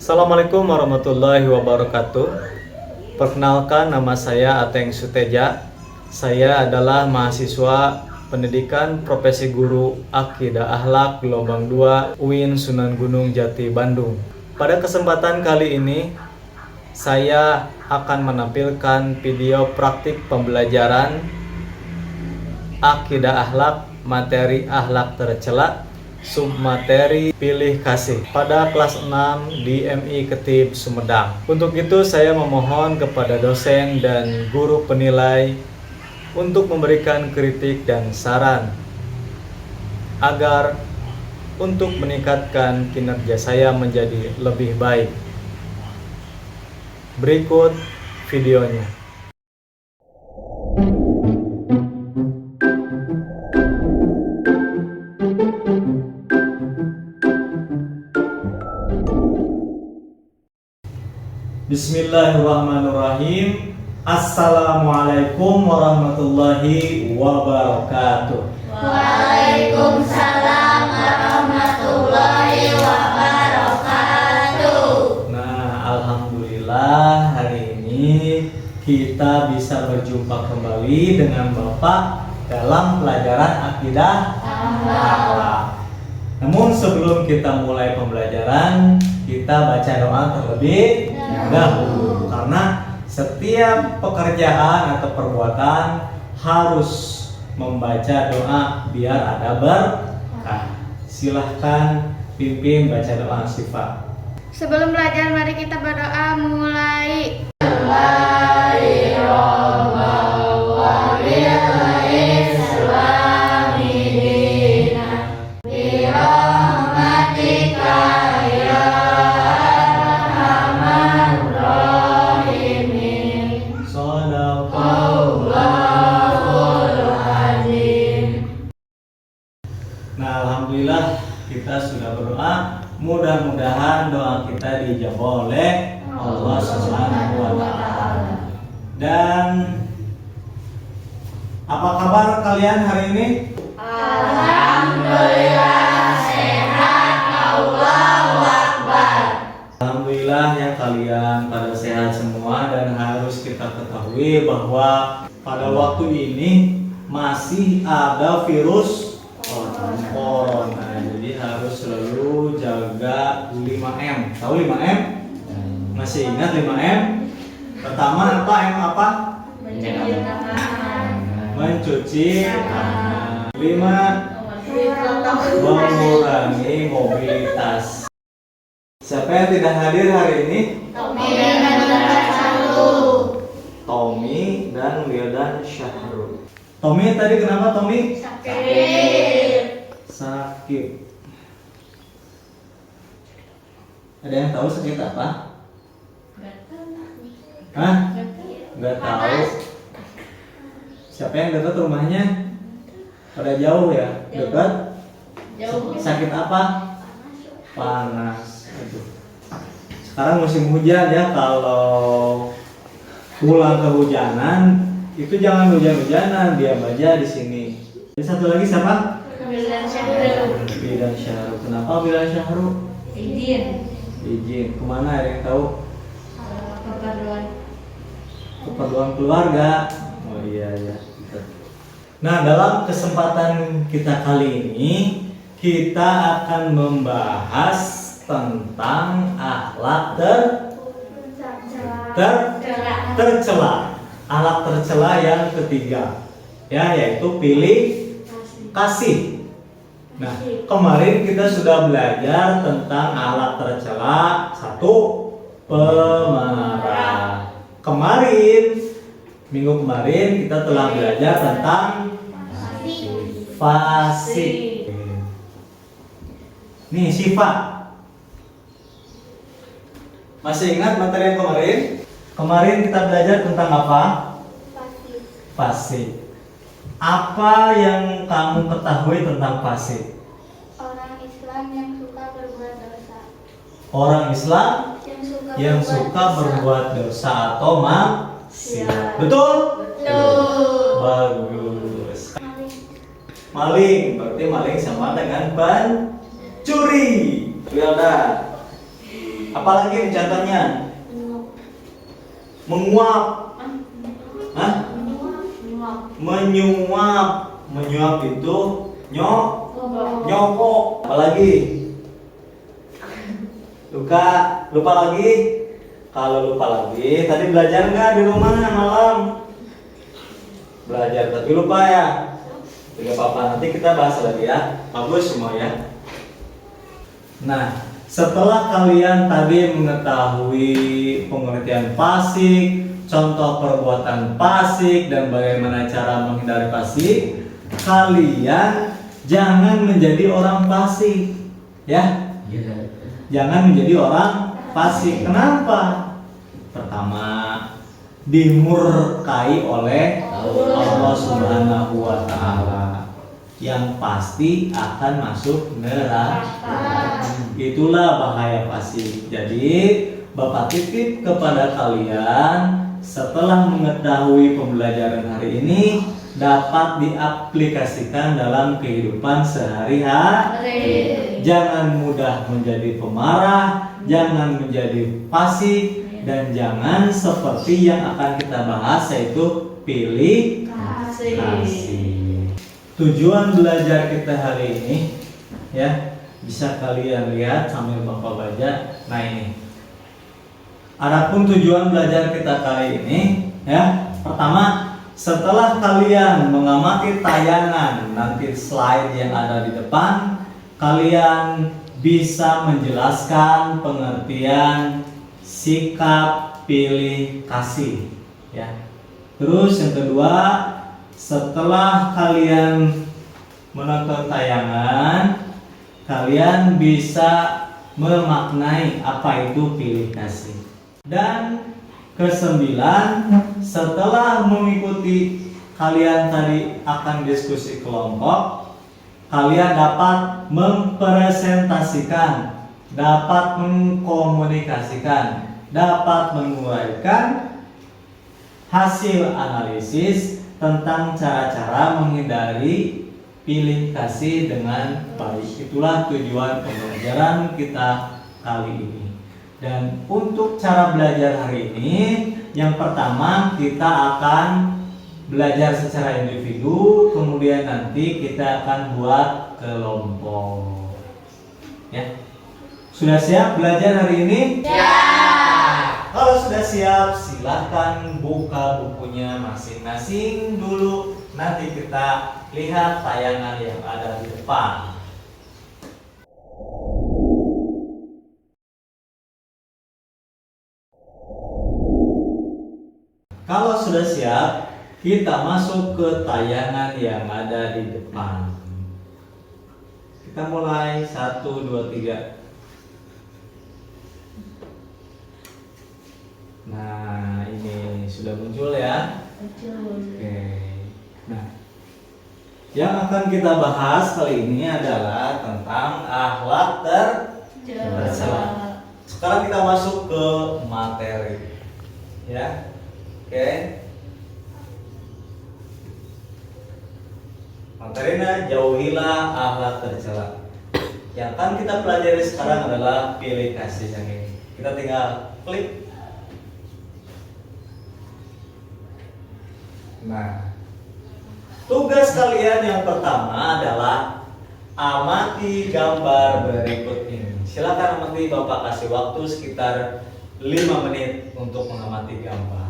Assalamualaikum warahmatullahi wabarakatuh. Perkenalkan, nama saya Ateng Suteja. Saya adalah mahasiswa pendidikan profesi guru Akidah Akhlak gelombang 2 UIN Sunan Gunung Jati Bandung. Pada kesempatan kali ini saya akan menampilkan video praktik pembelajaran Akidah Akhlak materi akhlak tercela submateri pilih kasih pada kelas 6 di MI Ketib Sumedang. Untuk itu saya memohon kepada dosen dan guru penilai untuk memberikan kritik dan saran agar untuk meningkatkan kinerja saya menjadi lebih baik. Berikut videonya. Bismillahirrahmanirrahim. Assalamualaikum warahmatullahi wabarakatuh. Waalaikumsalam warahmatullahi wabarakatuh. Nah, alhamdulillah hari ini kita bisa berjumpa kembali dengan Bapak dalam pelajaran akidah akhlak. Namun sebelum kita mulai pembelajaran, kita baca doa terlebih dahulu, karena setiap pekerjaan atau perbuatan harus membaca doa biar ada berkah. Silahkan pimpin baca doa Syifa. Sebelum belajar, mari kita berdoa mulai. Nah, alhamdulillah kita sudah berdoa. Mudah-mudahan doa kita dijawab oleh Allah Subhanahu wa taala. Dan apa kabar kalian hari ini? Alhamdulillah sehat, Allahu Akbar. Alhamdulillah ya, kalian pada sehat semua. Dan harus kita ketahui bahwa pada waktu ini masih ada virus corona. Jadi harus selalu jaga 5M. Tahu 5M? Masih ingat 5M? Pertama apa? M apa? Mencuci tangan. 5, mengurangi mobilitas. Siapa yang tidak hadir hari ini? Tommy dan Wildan Syahrul. Tommy tadi kenapa Tommy? Sakit. Ada yang tahu sakit apa? Hah? Nggak tahu. Siapa yang dekat rumahnya? Pada jauh ya? Dekat? Sakit apa? Panas. Aduh. Sekarang musim hujan ya, kalau pulang kehujanan itu jangan hujan-hujanan, diam aja di sini. Jadi satu lagi siapa? Wildan Syahrul. Kenapa Wildan Syahrul? Izin. Kemana, ada yang tahu? Keperluan keluarga. Oh iya ya. Nah, dalam kesempatan kita kali ini kita akan membahas tentang akhlak tercela. Akhlak tercela yang ketiga, ya, yaitu pilih kasih. Nah, kemarin kita sudah belajar tentang akhlak tercela. 1, pemarah. Minggu kemarin kita telah belajar tentang fasik. Nih, Syifa, masih ingat materi yang kemarin? Kemarin kita belajar tentang apa? Fasik. Apa yang kamu ketahui tentang fasik? Orang Islam yang suka berbuat dosa. Orang Islam yang suka berbuat dosa atau maksiat. Betul? Betul. Bagus. Maling, berarti maling sama dengan pencuri. Wildan. Apalagi contohnya? Menguap. Hah? Menyuap. Menyuap itu nyokok. Apalagi? Lupa lagi? Kalau lupa lagi, tadi belajar nggak di rumah malam? Belajar tapi lupa ya? Tidak apa-apa, nanti kita bahas lagi ya. Bagus semua ya. Nah, setelah kalian tadi mengetahui pengertian fasik, contoh perbuatan fasik, dan bagaimana cara menghindari fasik, kalian jangan menjadi orang fasik, ya. Jangan menjadi orang fasik. Kenapa? Pertama, dimurkai oleh Allah Subhanahu wa Ta'ala, yang pasti akan masuk neraka. Itulah bahaya fasik. Jadi Bapak titip kepada kalian, setelah mengetahui pembelajaran hari ini, dapat diaplikasikan dalam kehidupan sehari-hari. Jangan mudah menjadi pemarah, jangan menjadi fasik, dan jangan seperti yang akan kita bahas, yaitu pilih kasih. Tujuan belajar kita hari ini, ya, bisa kalian lihat sambil Bapak baca. Nah ini. Adapun tujuan belajar kita kali ini, ya, pertama, setelah kalian mengamati tayangan nanti slide yang ada di depan, kalian bisa menjelaskan pengertian sikap pilih kasih, ya. Terus yang kedua, setelah kalian menonton tayangan, kalian bisa memaknai apa itu pilih kasih. Dan kesembilan, setelah mengikuti kalian tadi akan diskusi kelompok, kalian dapat mempresentasikan, dapat mengkomunikasikan, dapat menguraikan hasil analisis tentang cara-cara menghindari pilih kasih dengan baik. Itulah tujuan pembelajaran kita kali ini. Dan untuk cara belajar hari ini, yang pertama kita akan belajar secara individu, kemudian nanti kita akan buat kelompok. Ya. Sudah siap belajar hari ini? Ya. Kalau sudah siap, silakan buka bukunya masing-masing dulu. Nanti kita lihat tayangan yang ada di depan. Kalau sudah siap, kita masuk ke tayangan yang ada di depan. Kita mulai 1, 2, 3. Nah, ini sudah muncul ya. Oke. Nah, yang akan kita bahas kali ini adalah tentang akhlak tercela. Sekarang kita masuk ke materi. Ya. Oke. Materinya jauhilah akhlak tercela. Yang akan kita pelajari sekarang adalah pilih kasih yang ini. Kita tinggal klik. Nah, tugas kalian yang pertama adalah amati gambar berikut ini. Silakan amati, Bapak kasih waktu sekitar 5 menit untuk mengamati gambar.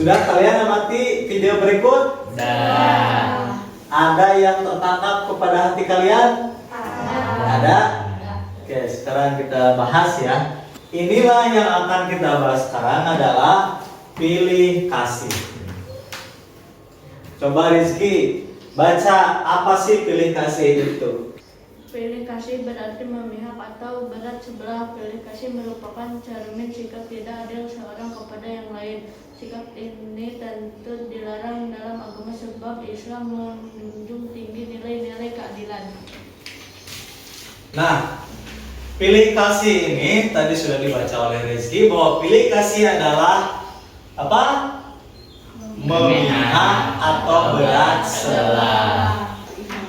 Sudah kalian amati video berikut? Dah. Ada yang tertangkap kepada hati kalian? Ada? Oke, sekarang kita bahas ya. Inilah yang akan kita bahas sekarang adalah pilih kasih. Coba Rizky, baca apa sih pilih kasih itu? Pilih kasih berarti memihak atau berat sebelah. Pilih kasih merupakan cermin sikap tidak adil seorang kepada yang lain. Sikap ini tentu dilarang dalam agama sebab Islam menjunjung tinggi nilai-nilai keadilan. Nah, pilih kasih ini tadi sudah dibaca oleh Rizky bahwa pilih kasih adalah apa? Memihak atau berat sebelah.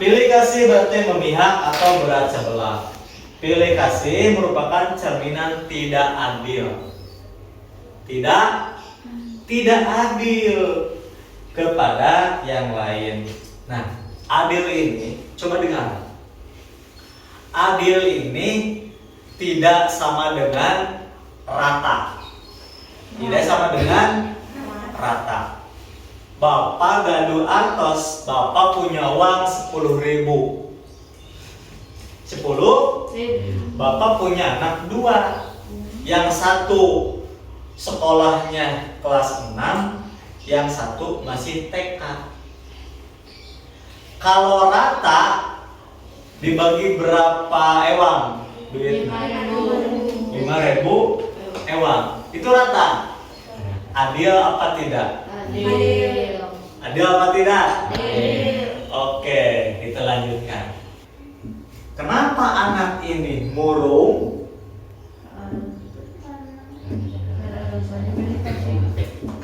Pilih kasih berarti memihak atau berat sebelah. Pilih kasih merupakan cerminan tidak adil. Tidak adil kepada yang lain. Nah, adil ini coba dengar. Adil ini tidak sama dengan rata. Tidak sama dengan rata. Bapak gaduh antos, Bapak punya uang 10.000. 10, Bapak punya anak 2. Yang satu sekolahnya kelas 6, yang satu masih TK. Kalau rata dibagi berapa ewang? Duit 5.000 ewang. Itu rata. Adil apa tidak? Adil. Adil apa tidak? Adil. Oke, kita lanjutkan. Kenapa anak ini murung?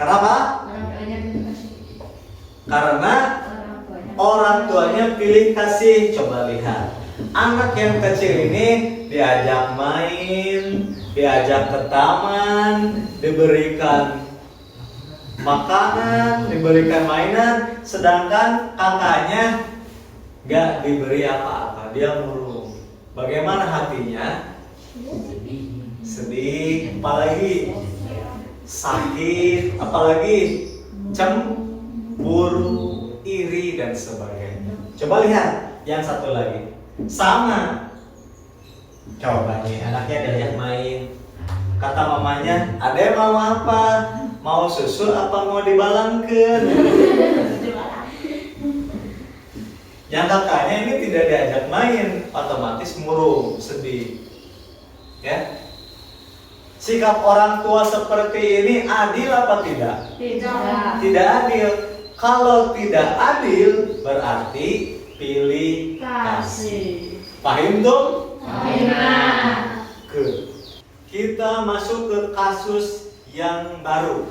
Kenapa? Karena orang tuanya pilih kasih. Coba lihat. Anak yang kecil ini diajak main, diajak ke taman, diberikan makanan, diberikan mainan, sedangkan kakaknya gak diberi apa-apa, dia murung. Bagaimana hatinya? Sedih, apalagi sakit, apalagi cemburu, iri dan sebagainya. Coba lihat yang satu lagi, sama. Coba nih, anaknya diajak main, kata mamanya, "Adek mau apa? Mau susu apa mau dibalangkeun?" Yang kakaknya ini tidak diajak main, otomatis murung, sedih. Ya. Sikap orang tua seperti ini adil apa tidak? Tidak. Tidak adil. Kalau tidak adil berarti pilih kasih. Paham tuh? Kita masuk ke kasus yang baru.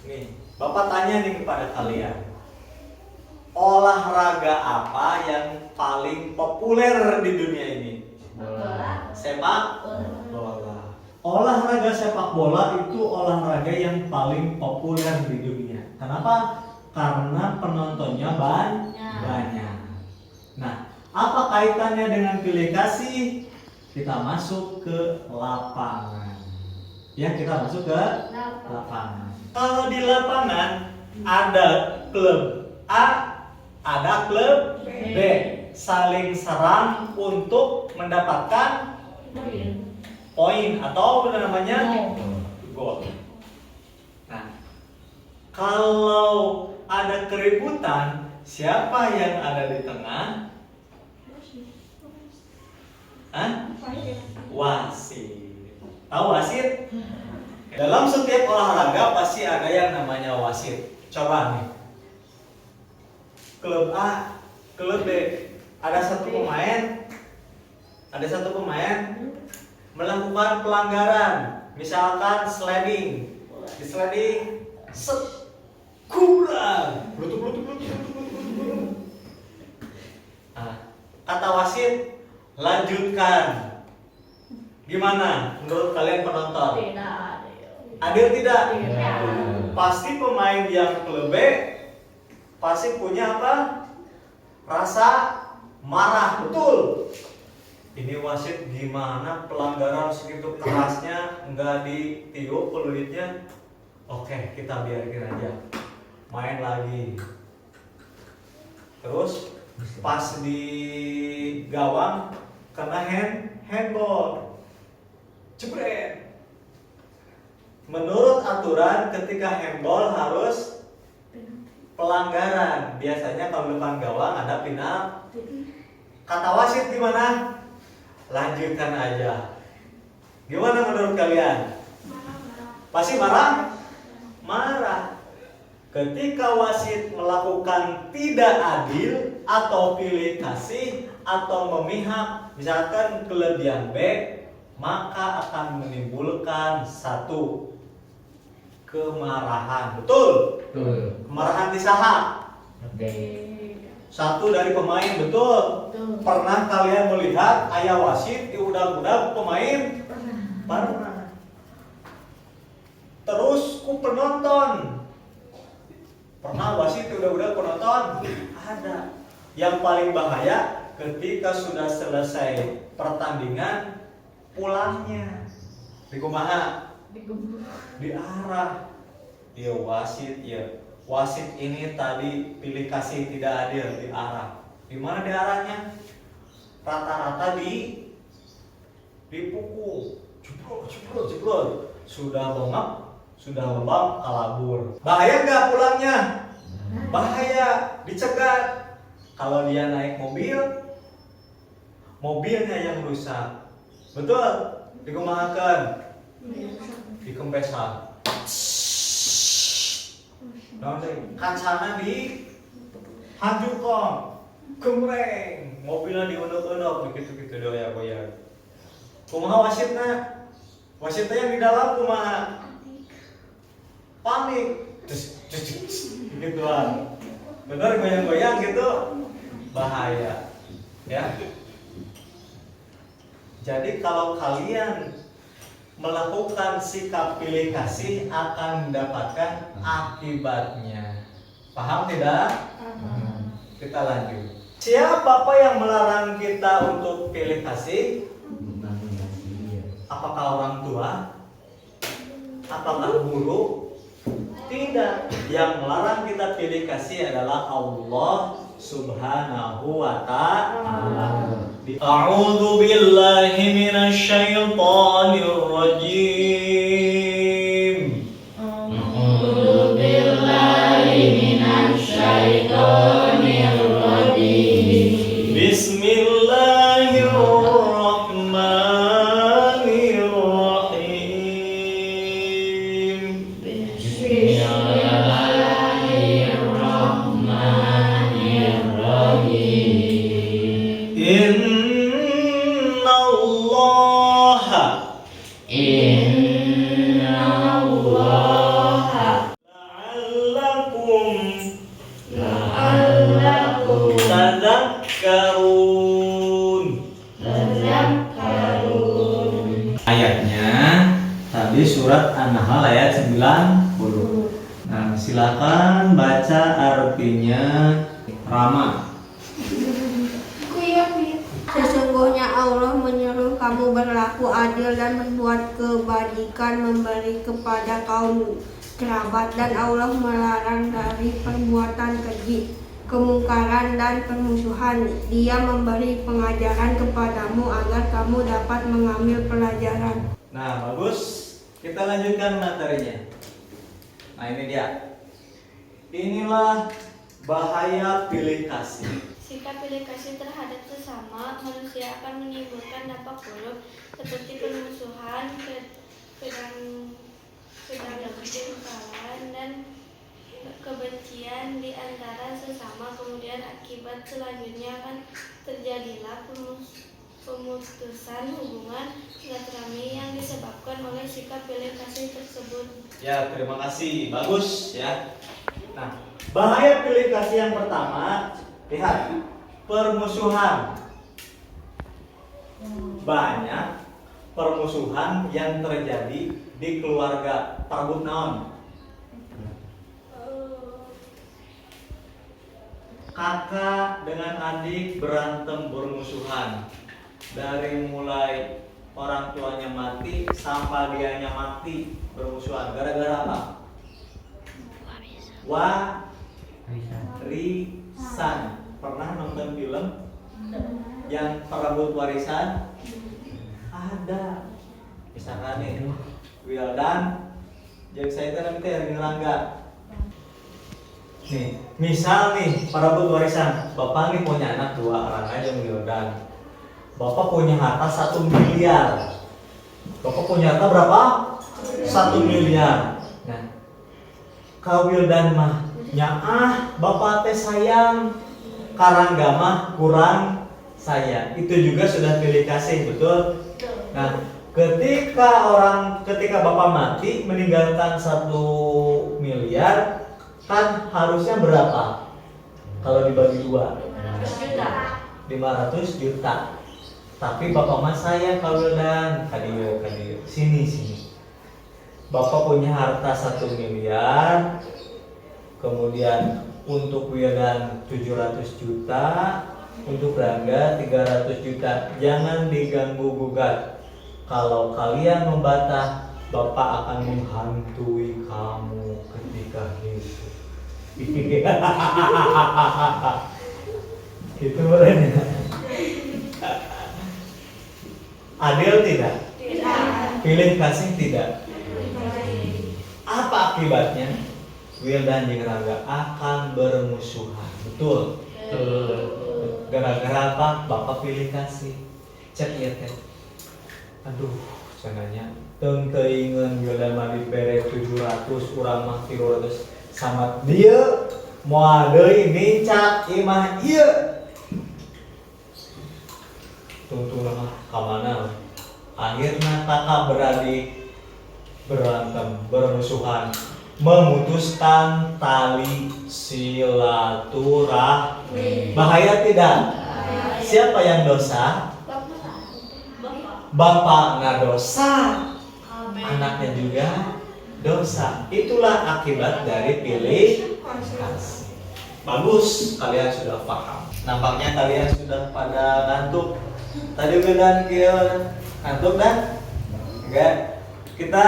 Nih, Bapak tanya nih kepada kalian. Olahraga apa yang paling populer di dunia ini? Sepak bola. Olahraga sepak bola itu olahraga yang paling populer di dunia. Kenapa? Karena penontonnya banyak. Nah, apa kaitannya dengan pilih kasih? Kita masuk ke lapangan. Ya, kita masuk ke lapangan. Kalau di lapangan ada klub A, ada klub B, saling serang untuk mendapatkan poin atau namanya gol. Nah, kalau ada keributan, siapa yang ada di tengah? Wasit. Tahu wasit? Dalam setiap olahraga pasti ada yang namanya wasit. Coba nih. Klub A, klub B, ada satu pemain melakukan pelanggaran, misalkan sliding. Di sliding, kurang. Kata wasit, lanjutkan. Gimana menurut kalian penonton? Adil tidak? Pasti pemain yang klub B pasti punya apa? Rasa marah, betul. Ini wasit gimana pelanggaran segitu kerasnya nggak ditiup peluitnya? Oke, kita biarkan aja. Main lagi. Terus pas di gawang kena handball. Jebret. Menurut aturan ketika handball harus pelanggaran. Biasanya kalau depan gawang ada penalti. Kata wasit gimana? Lanjutkan aja. Gimana menurut kalian? Pasti marah? Marah. Ketika wasit melakukan tidak adil atau pilih kasih atau memihak, misalkan kelebihan B, maka akan menimbulkan satu kemarahan. Betul? Betul. Kemarahan di saha? Oke. Satu dari pemain, betul? Pernah kalian melihat ayah wasit di udag-udag pemain? Pernah. Terus ku penonton. Pernah wasit udah penonton? Ada. Yang paling bahaya ketika sudah selesai pertandingan pulangnya. Di kumaha? Diarah. Ya wasit ya. Wasit ini tadi pilih kasih tidak adil, diarah. Di mana diarahnya? Rata-rata dipukul. Jeblok. Sudah bengap, sudah lebam, kalabur. Bahaya nggak pulangnya? Bahaya, dicegat. Kalau dia naik mobil, mobilnya yang rusak. Betul? Dikumahakan, dikempesan. Kacana dihancurkan, gemreng. Mobilnya diunduk-unduk, begitu-gitu doya-doya. Kumaha wasitnya? Wasitnya yang di dalam kumaha? Panik. Gituan. Benar goyang-goyang gitu. Bahaya. Ya. Jadi kalau kalian melakukan sikap pilih kasih akan mendapatkan akibatnya. Paham tidak? Kita lanjut. Siapa yang melarang kita untuk pilih kasih? Apakah orang tua? Apakah guru? Tidak. Yang melarang kita pilih kasih adalah Allah Subhanahu wa ta'ala. A'udzu billahi minasy syaithanir rajim. A'udzu billahi minasy syaithanir rajim. Bismillahirrahmanirrahim. Bismillahirrahmanirrahim. Innallaha la'allakum tadakkarun. Ayatnya tadi surat An-Nahl ayat 90. Nah, silakan baca artinya Rama. Sesungguhnya Allah menyuruh kamu berlaku adil dan membuat kebajikan, memberi kepada kaum kerabat, dan Allah melarang dari perbuatan keji, kemungkaran, dan permusuhan. Dia memberi pengajaran kepadamu agar kamu dapat mengambil pelajaran. Nah, bagus. Kita lanjutkan materinya. Nah, ini dia. Inilah bahaya pilih kasih. Sikap pilih kasih terhadap sesama manusia akan menimbulkan dampak buruk seperti permusuhan, kedangkalan, dan kebencian di antara sesama. Kemudian akibat selanjutnya akan terjadilah pemutusan hubungan silaturahmi yang disebabkan oleh sikap pilih kasih tersebut. Ya, terima kasih. Bagus ya. Nah, bahaya pilih kasih yang pertama, lihat, permusuhan. Banyak permusuhan yang terjadi di keluarga. Perebut naon? Kakak dengan adik berantem bermusuhan. Dari mulai orang tuanya mati sampai dianya mati bermusuhan. Gara-gara apa? Warisan. Pernah nonton film yang perebut warisan? Ada. Misalkan nih, Wildan, jadi saya kan nanti hari ngerangga. Nih, misal nih perebut warisan, bapak nih punya anak 2 orang aja Wildan. Bapak punya harta 1 miliar. Bapak punya harta berapa? 1 miliar. Nah, kau Wildan mah bapak teh sayang, karangga mah kurang sayang. Itu juga sudah pilih kasih, betul? Nah, ketika bapak mati meninggalkan 1 miliar, kan harusnya berapa? Kalau dibagi 2, 500 juta. Tapi bapak mah sayang kau Wildan, kadieu sini. Bapak punya harta 1 miliar. Kemudian untuk Wildan 700 juta, untuk Rangga 300 juta. Jangan diganggu gugat. Kalau kalian membantah, Bapak akan menghantui kamu ketika hidup. Itu benar. Adil tidak? Tidak. Pilih kasih tidak? Apa akibatnya? Wildan jeung Rangga akan bermusuhan. Betul? Gara-gara apa? Bapak pilih kasih. Cek ieu teh. Aduh, cenanya teung teuingeun Wildan mah dibere 700, urang mah 300 sama dieu moal deui micak imah ieu. Tungtung mah ka mana? Akhirna kakak beradik berantem, bermusuhan, memutuskan tali silaturahmi. Bahaya tidak? Siapa yang dosa? Bapak nggak dosa, anaknya juga dosa. Itulah akibat dari pilih kasih. Bagus, kalian sudah paham. Nampaknya kalian sudah pada ngantuk. Tadi Wildan ngantuk dan enggak. Kita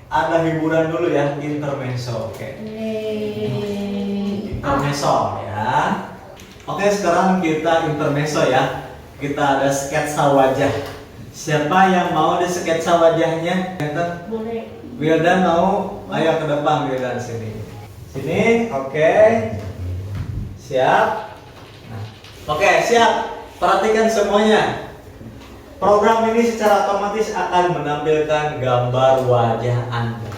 ada hiburan dulu ya, intermezzo. Oke. Intermezzo ya. Oke, sekarang kita intermezzo ya. Kita ada sketsa wajah. Siapa yang mau di sketsa wajahnya? Boleh. Wildan mau? Ayo ke depan Wildan sini. Sini, oke. Siap. Nah, oke, siap. Perhatikan semuanya. Program ini secara otomatis akan menampilkan gambar wajah Anda.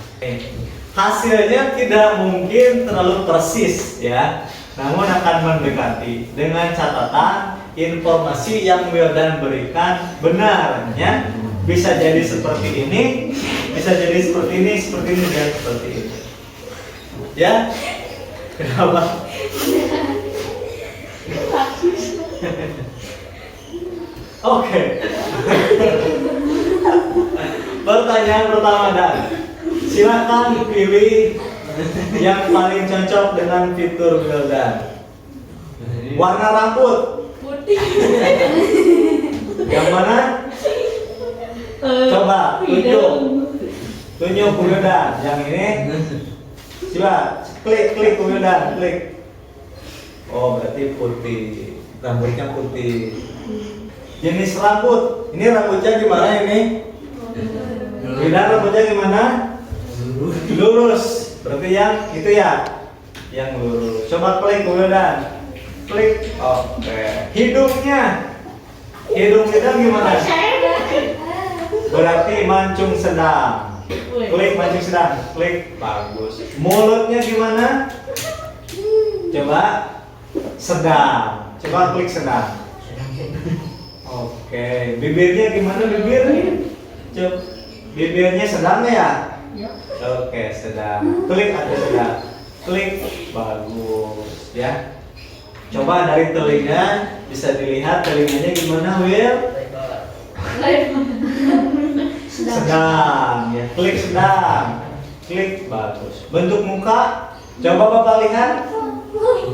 Hasilnya tidak mungkin terlalu persis ya, namun akan mendekati dengan catatan informasi yang Wildan berikan benarnya bisa jadi seperti ini, bisa jadi seperti ini, dan seperti ini. Ya, kenapa? Oke. Pertanyaan pertama dan silakan pilih yang paling cocok dengan fitur Wildan. Warna rambut. Putih. Yang mana? Coba tunjuk Wildan. Yang ini. Coba klik Wildan, klik. Oh, berarti putih. Rambutnya putih. Jenis rambut. Ini rambutnya gimana ini? Wildan rambutnya gimana? Lurus. Berarti yang itu ya? Yang lurus. Coba klik Wildan. Klik. Oke. Hidungnya gimana? Berarti mancung sedang. Klik mancung sedang. Klik. Bagus. Mulutnya gimana? Coba sedang. Coba klik sedang. Oke. Bibirnya gimana bibir? Coba. Bibirnya sedang ya? Oke, sedang. Klik atau sedang. Klik. Bagus ya. Coba dari telinga bisa dilihat telinganya gimana, Will? Sedang ya. Klik sedang. Klik bagus. Bentuk muka coba Bapak lihat.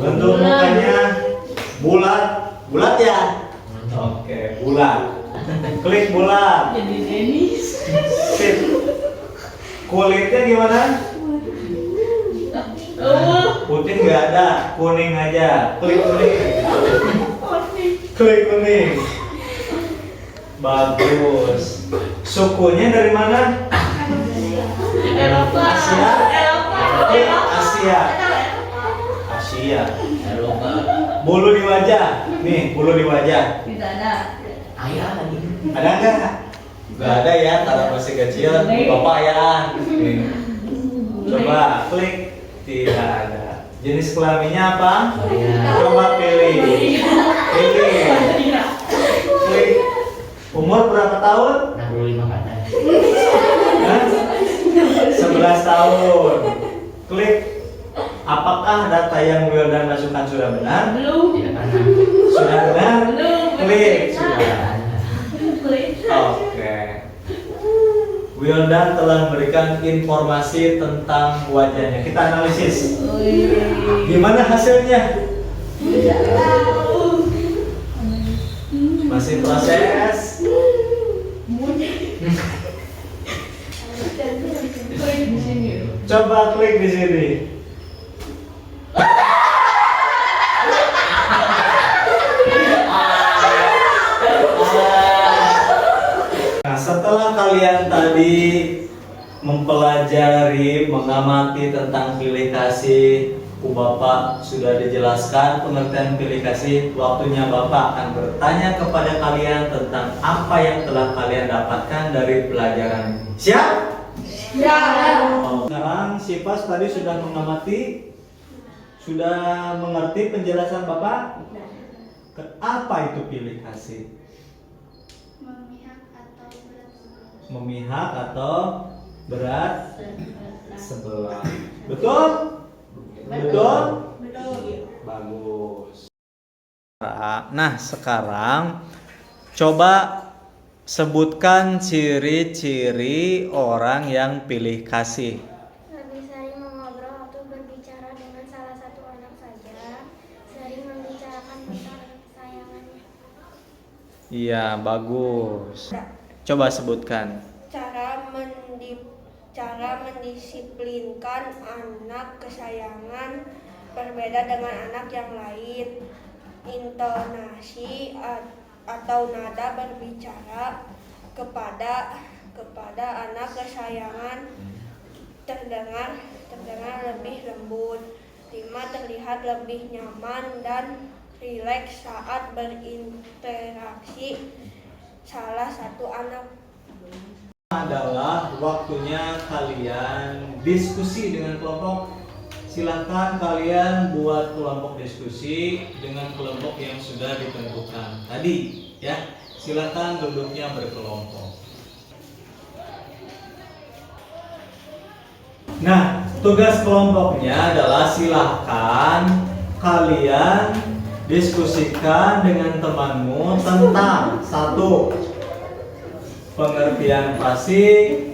Bentuk mukanya bulat. Bulat ya? Oke, bulat. Klik bulat. Jadi Denis. Sip. Kulitnya gimana? Sebutin nggak ada, kuning aja. Klik kuning. Klik kuning. Bagus. Sukunya dari mana? Eropa. Asia. Klik Asia. Asia. Eropa. Bulu di wajah. Nih, bulu di wajah. Tidak ada. Ayah lagi. Ada nggak? Nggak ada ya, karena masih kecil. Bapak ya. Nih. Coba klik. Tidak ada. Jenis kelaminnya apa? Coba pilih. Pilih. Klik. Umur berapa tahun? 65 ke atas. Hah? 11 tahun. Klik. Apakah data yang Wildan masukkan sudah benar? Belum. Tidak pernah. Sudah benar? Belum. Klik. Tidak Sudah. ada. Oke. Wildan telah memberikan informasi tentang wajahnya. Kita analisis. Gimana hasilnya? Masih proses. Coba klik di sini. Nah, setelah kalian tadi mempelajari, mengamati tentang pilih kasih, Bapak sudah dijelaskan pengertian pilih kasih. Waktunya Bapak akan bertanya kepada kalian tentang apa yang telah kalian dapatkan dari pelajaran ini. Siap? Ya. Sekarang Sipas tadi sudah mengamati, sudah mengerti penjelasan Bapak? Apa itu pilih kasih? Memihak atau berat sebelah. Betul? Betul? Bagus. Nah, sekarang coba sebutkan ciri-ciri orang yang pilih kasih. Lebih sering mengobrol atau berbicara dengan salah satu anak saja, sering membicarakan tentang kesayangannya. Iya, bagus. Coba sebutkan. Cara mendisiplinkan anak kesayangan berbeda dengan anak yang lain. Intonasi atau nada berbicara kepada anak kesayangan terdengar lebih lembut. 5. Terlihat lebih nyaman dan rileks saat berinteraksi salah satu anak. Adalah waktunya kalian diskusi dengan kelompok. Silahkan kalian buat kelompok diskusi dengan kelompok yang sudah ditentukan tadi, ya. Silahkan duduknya berkelompok. Nah, tugas kelompoknya adalah silahkan kalian diskusikan dengan temanmu tentang 1. Pengertian fasik,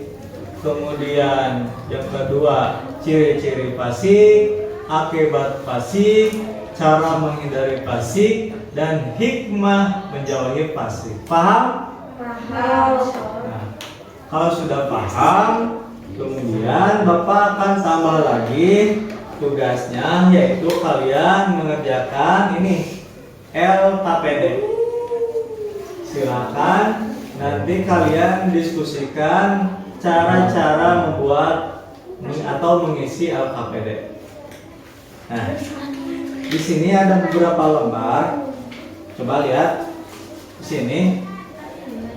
kemudian yang kedua ciri-ciri fasik, akibat fasik, cara menghindari fasik, dan hikmah menjauhi fasik. Paham? Paham. Nah, kalau sudah paham, kemudian Bapak akan tambah lagi tugasnya, yaitu kalian mengerjakan ini LKPD. Silakan nanti kalian diskusikan cara-cara membuat atau mengisi LKPD. Nah, di sini ada beberapa lembar. Coba lihat di sini.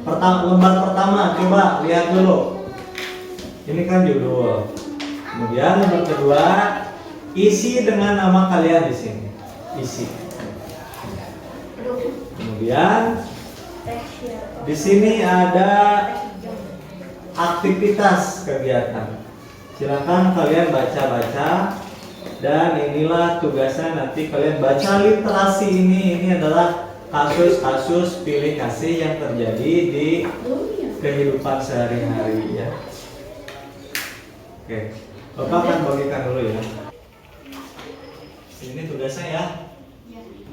Lembar pertama, coba lihat dulu. Ini kan judul. Kemudian lembar kedua, isi dengan nama kalian di sini. Isi. Kemudian di sini ada aktivitas kegiatan. Silakan kalian baca-baca, dan inilah tugasnya nanti kalian baca literasi ini. Ini adalah kasus-kasus pilih kasih yang terjadi di kehidupan sehari-hari, ya. Oke, Bapak akan bagikan dulu ya. Ini tugasnya ya.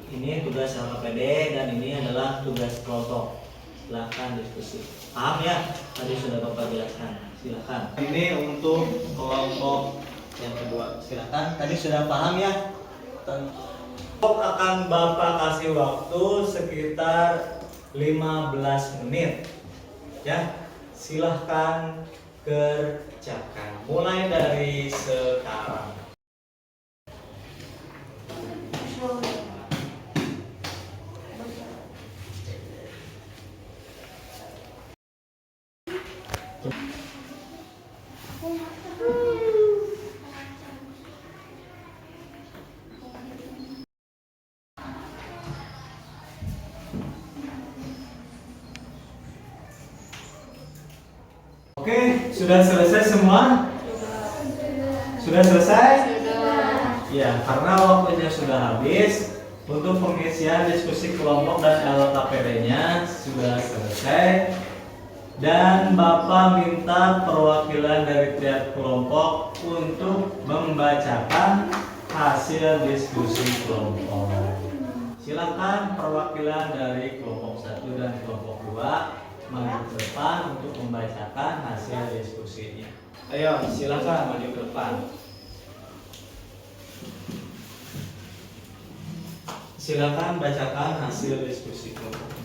Ini tugas LKPD dan ini adalah tugas kelompok. Silahkan diskusi. Paham ya? Tadi sudah Bapak jelaskan. Silahkan. Ini untuk kelompok yang kedua. Silakan. Tadi sudah paham ya? Akan Bapak kasih waktu sekitar 15 menit. Ya, silahkan kerjakan. Mulai dari sekarang. Oke, sudah selesai semua? Sudah selesai? Ya, karena waktunya sudah habis. Untuk pengisian diskusi kelompok dan LKPD-nya sudah selesai. Dan Bapak minta perwakilan dari tiap kelompok untuk membacakan hasil diskusi kelompok. Silakan perwakilan dari kelompok 1 dan kelompok 2 maju ke depan untuk membacakan hasil diskusinya. Ayo, silakan maju ke depan. Silakan bacakan hasil diskusi kelompok.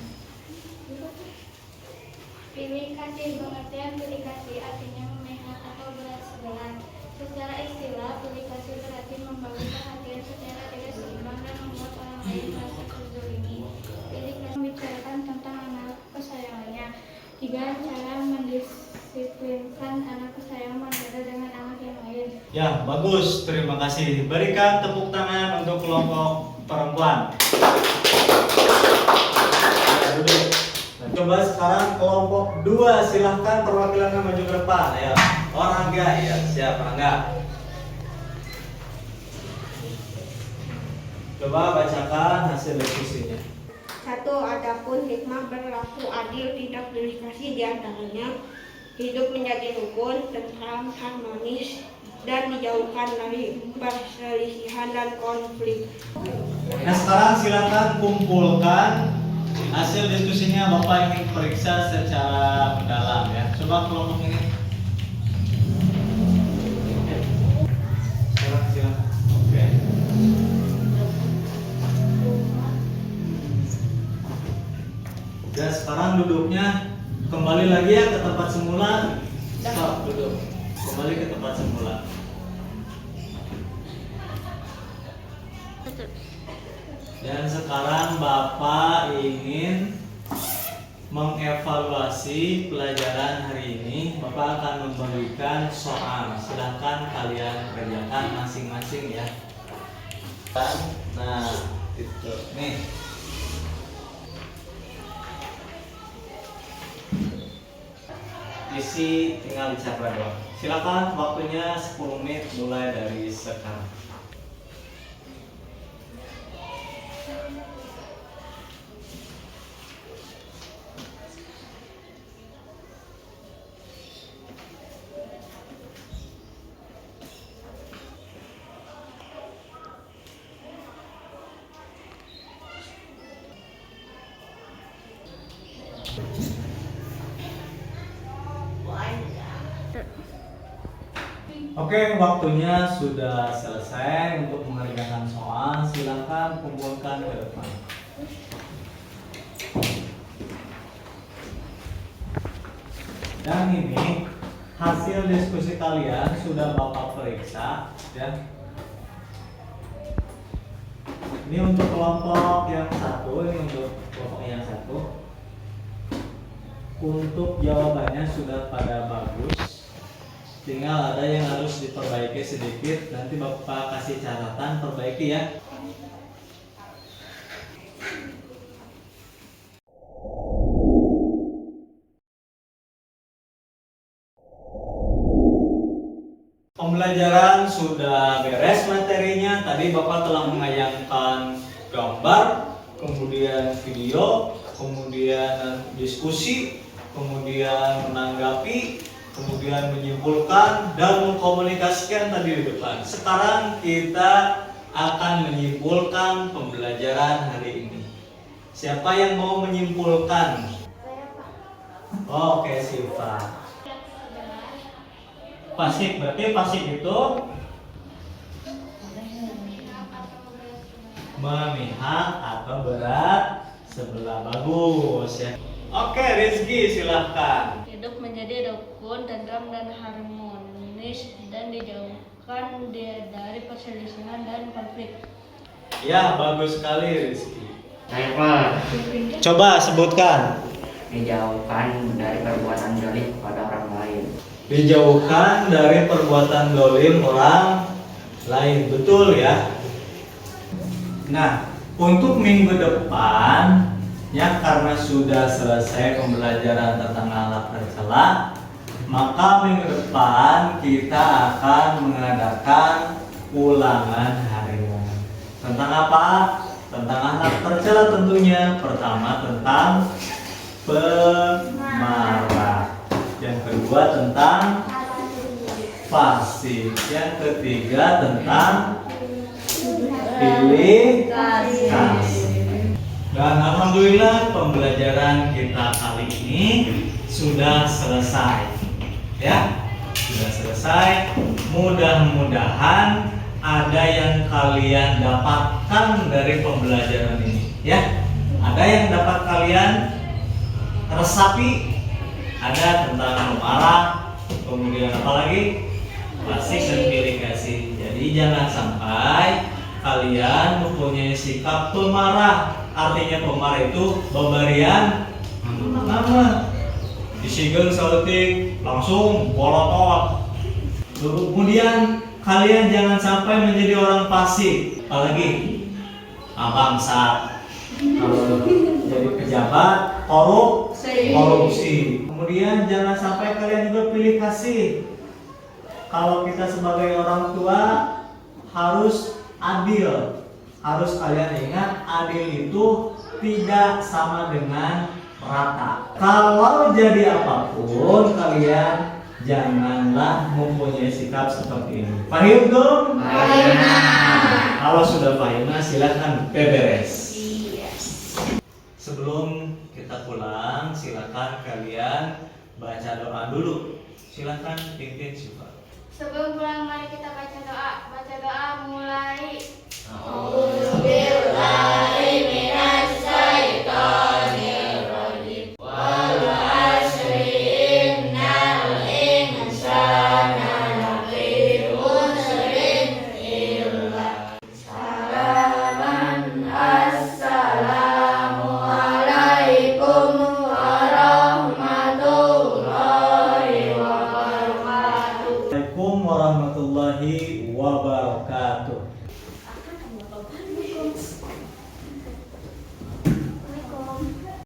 Pilih kasih pengertian pilih kasih artinya memihak atau berat sebelah. Secara istilah, pilih kasih berarti membagi perhatian secara tidak seimbang dan membuat orang lain merasa terzolimi. Pilih kasih membicarakan tentang anak kesayangannya. 3. Cara mendisiplinkan anak kesayangan berbeda dengan anak yang lain. Ya, bagus. Terima kasih. Berikan tepuk tangan untuk kelompok perempuan. Ya, duduk. Nah, coba sekarang kelompok 2, silahkan perwakilannya maju ke depan. Ya, Rangga, ya, siap Rangga. Coba bacakan hasil diskusinya. 1. Adapun hikmah berlaku adil tidak pilih kasih diantaranya hidup menjadi rukun, tentram, harmonis, dan dijauhkan dari perselisihan dan konflik. Nah, sekarang silakan kumpulkan hasil diskusinya. Bapak ingin periksa secara mendalam ya. Coba kelompok ini. Silakan. Oke. Dan sekarang duduknya kembali lagi ya ke tempat semula. Stop, duduk. Kembali ke tempat semula. Dan sekarang Bapak ingin mengevaluasi pelajaran hari ini. Bapak akan memberikan soal. Silahkan kalian kerjakan masing-masing ya. Nah, itu nih. Isi tinggal dicatat doang. Silakan, waktunya 10 menit mulai dari sekarang. Oke, waktunya sudah selesai untuk mengerjakan soal. Silakan kumpulkan ke depan. Dan ini hasil diskusi kalian sudah Bapak periksa ya. Ini untuk kelompok yang 1, ini untuk kelompok yang 1. Untuk jawabannya sudah pada bagus. Tinggal ada yang harus diperbaiki sedikit. Nanti Bapak kasih catatan, perbaiki ya. Pembelajaran sudah beres materinya. Tadi Bapak telah menayangkan gambar, kemudian video, kemudian diskusi, kemudian menanggapi, kemudian menyimpulkan dan mengkomunikasikan tadi di depan. Sekarang kita akan menyimpulkan pembelajaran hari ini. Siapa yang mau menyimpulkan? Oke, Siva. Pasif, berarti pasif itu memihak atau berat sebelah. Bagus ya. Oke, Rizky silahkan. Hidup menjadi rukun, tentram dan harmonis dan dijauhkan dari perselisihan dan konflik. Ya, bagus sekali Rizky. Saya Pak, Coba sebutkan. dijauhkan dari perbuatan zalim kepada orang lain. Dijauhkan dari perbuatan dolim orang lain. Betul ya. Nah, untuk minggu depan ya, karena sudah selesai pembelajaran tentang akhlak tercela, maka minggu depan kita akan mengadakan ulangan harian. Tentang apa? Tentang akhlak tercela tentunya. Pertama tentang pemarah. Yang kedua tentang fasik. Yang ketiga tentang pilih kasih. Dan alhamdulillah pembelajaran kita kali ini sudah selesai. Ya, sudah selesai. Mudah-mudahan ada yang kalian dapatkan dari pembelajaran ini. Ya, ada yang dapat kalian resapi. Ada tentang pemarah, kemudian apa lagi? Fasik dan pilih kasih. Jadi jangan sampai kalian mempunyai sikap pemarah. Artinya pemarah itu pemberian nama. Disigen sautik langsung bolotot. Kemudian kalian jangan sampai menjadi orang fasik. Apalagi bangsat. Kalau jadi pejabat korupsi. Kemudian jangan sampai kalian juga pilih kasih. Kalau kita sebagai orang tua harus adil. Harus kalian ingat, adil itu tidak sama dengan rata. Kalau jadi apapun kalian janganlah mempunyai sikap seperti ini. Paham dong? Kalau sudah paham, silakan beberes. Sebelum kita pulang, silakan kalian baca doa dulu. Silakan Tintin Syufa. Sebelum pulang mari kita baca doa.